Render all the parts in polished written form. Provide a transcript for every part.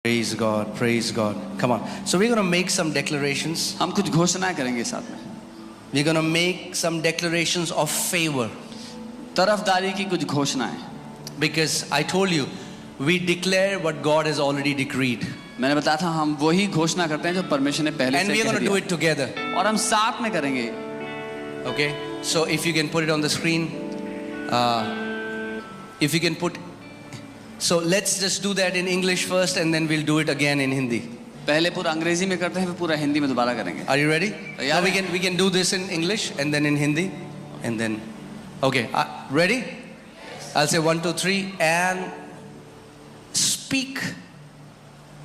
Praise God, praise God. Come on. So we're going to make some declarations. हम कुछ घोषणाएं करेंगे साथ में. We're going to make some declarations of favor. तरफदारी की कुछ घोषणाएं. Because I told you, we declare what God has already decreed. मैंने बताया था हम वही घोषणा करते हैं जो परमेश्वर ने पहले And से we're कह going to do दिया. it together. और हम साथ में करेंगे. Okay? So if you can put it on the screen. If you can put. So let's just do that in English first and then we'll do it again in Hindi. पहले पूरा अंग्रेजी में करते हैं फिर पूरा हिंदी में दोबारा करेंगे. Are you ready? Yeah. So we can do this in English and then in Hindi and then. Okay, ready? I'll say 1, 2, 3 and speak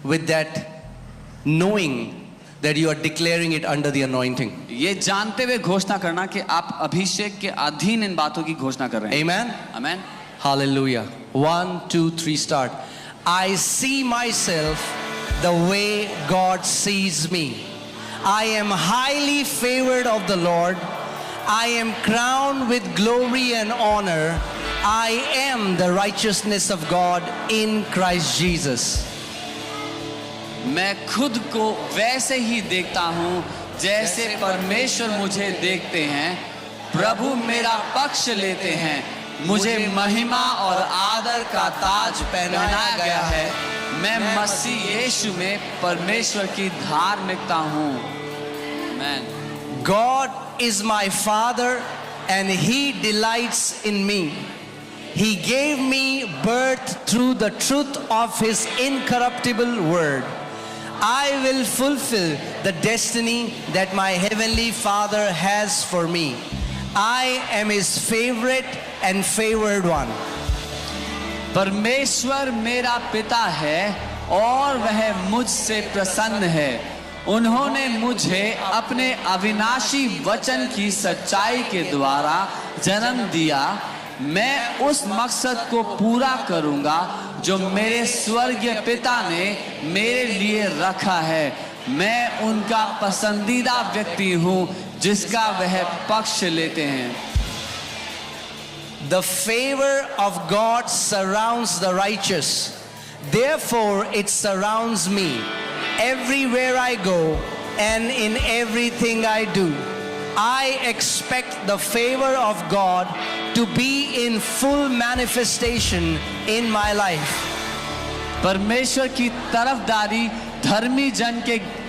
with that knowing that you are declaring it under the anointing. ये जानते हुए घोषणा करना कि आप अभिषेक के अधीन इन बातों की घोषणा कर रहे हैं. Amen? Amen. Hallelujah. 1, 2, 3 start. I see myself the way God sees me. I am highly favored of the Lord. I am crowned with glory and honor. I am the righteousness of God in Christ Jesus. मैं खुद को वैसे ही देखता हूँ जैसे परमेश्वर मुझे देखते हैं. प्रभु मेरा पक्ष लेते हैं. मुझे महिमा और आदर का ताज पहनाया गया है. मैं मसीह यीशु में परमेश्वर की धार्मिकता हूँ. आमेन. God is my Father and He delights in me. He gave me birth through the truth of His incorruptible word. I will fulfill the destiny that my heavenly Father has for me. I am His favorite and favored one. परमेश्वर मेरा पिता है और वह मुझसे प्रसन्न है. उन्होंने मुझे अपने अविनाशी वचन की सच्चाई के द्वारा जन्म दिया. मैं उस मकसद को पूरा करूंगा जो मेरे स्वर्गीय पिता ने मेरे लिए रखा है. मैं उनका पसंदीदा व्यक्ति हूं जिसका वह पक्ष लेते हैं. The favor of God surrounds the righteous. Therefore it surrounds me everywhere I go and in everything I do. I expect the favor of God to be in full manifestation in my life. परमेश्वर की तरफदारी धर्मी जन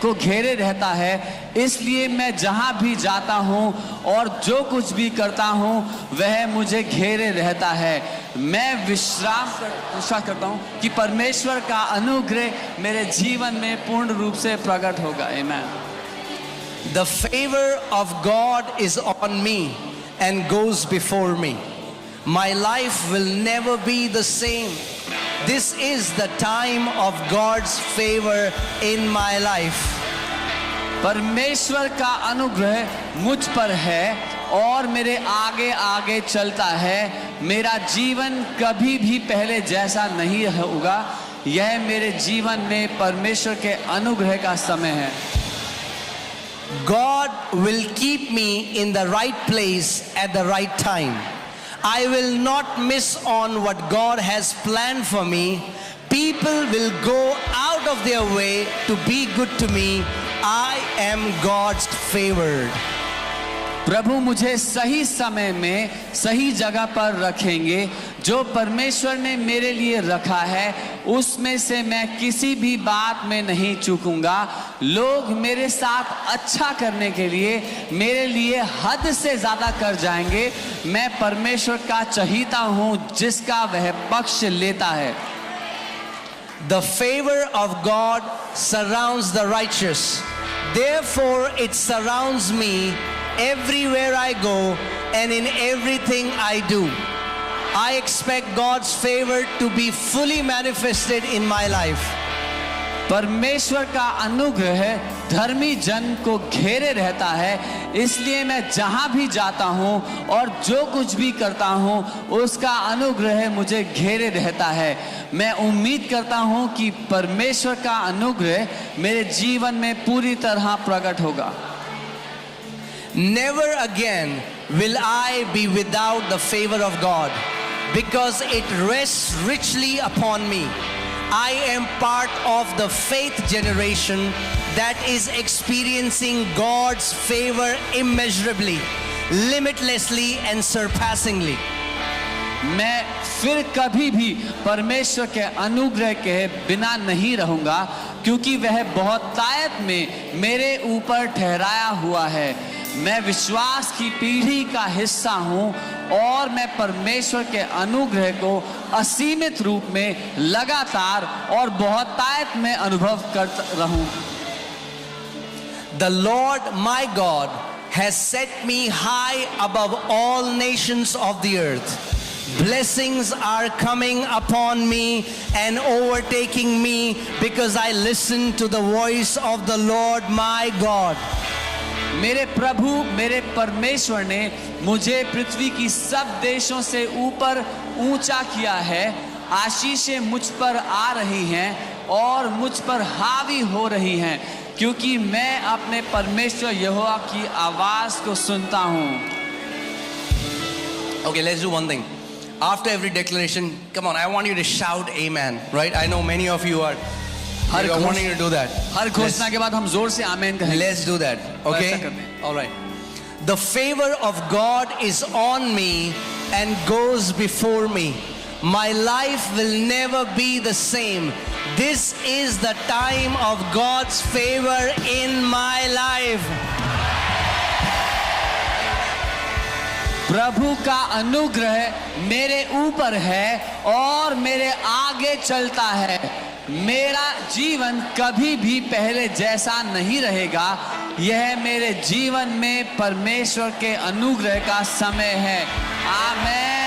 को घेरे रहता है. इसलिए मैं जहां भी जाता हूं और जो कुछ भी करता हूं वह मुझे घेरे रहता है. मैं विश्वास करता हूं कि परमेश्वर का अनुग्रह मेरे जीवन में पूर्ण रूप से प्रकट होगा. आमेन. The favor of God is on me and goes before me. My life will never be the same. This is the time of God's favor in my life. परमेश्वर का अनुग्रह मुझ पर है और मेरे आगे आगे चलता है. मेरा जीवन कभी भी पहले जैसा नहीं होगा. यह मेरे जीवन में परमेश्वर के अनुग्रह का समय है. God will keep me in the right place at the right time. I will not miss on what God has planned for me. People will go out of their way to be good to me. I am God's favored. प्रभु मुझे सही समय में सही जगह पर रखेंगे. जो परमेश्वर ने मेरे लिए रखा है उसमें से मैं किसी भी बात में नहीं चूकूंगा. लोग मेरे साथ अच्छा करने के लिए मेरे लिए हद से ज्यादा कर जाएंगे. मैं परमेश्वर का चहीता हूं जिसका वह पक्ष लेता है. The favor of God surrounds the righteous. Therefore it surrounds me everywhere I go and in everything I do. I expect God's favor to be fully manifested in my life. परमेश्वर का अनुग्रह धर्मी जन को घेरे रहता है. इसलिए मैं जहां भी जाता हूं और जो कुछ भी करता हूं उसका अनुग्रह मुझे घेरे रहता है. मैं उम्मीद करता हूं कि परमेश्वर का अनुग्रह मेरे जीवन में पूरी तरह प्रकट होगा. Never again will I be without the favor of God because it rests richly upon me. I am part of the faith generation that is experiencing God's favor immeasurably, limitlessly and surpassingly. मैं फिर कभी भी परमेश्वर के अनुग्रह के बिना नहीं रहूंगा, क्योंकि वह बहुतायत में मेरे ऊपर ठहराया हुआ है। मैं विश्वास की पीढ़ी का हिस्सा हूं और मैं परमेश्वर के अनुग्रह को असीमित रूप में लगातार और बहुतायत में अनुभव करता रहूं। The Lord my God has set me high above all nations of the earth. Blessings are coming upon me and overtaking me because I listen to the voice of the Lord my God. मेरे प्रभु मेरे परमेश्वर ने मुझे पृथ्वी की सब देशों से ऊपर ऊंचा किया है। आशीषें मुझ पर आ रही हैं और मुझ पर हावी हो रही हैं, क्योंकि मैं अपने परमेश्वर यहोवा की आवाज को सुनता हूं। Okay, let's do one thing. After every declaration, come on, I want you to shout amen, right? I know many of you are wanting to do that. हर घोषणा के बाद हम जोर से आमेन कहेंगे। Let's do that, okay? ऐसा करते हैं। All right. The favor of God is on me and goes before me. My life will never be the same. This is the time of God's favor in my life. प्रभु का अनुग्रह मेरे ऊपर है और मेरे आगे चलता है। मेरा जीवन कभी भी पहले जैसा नहीं रहेगा। यह मेरे जीवन में परमेश्वर के अनुग्रह का समय है। आमीन।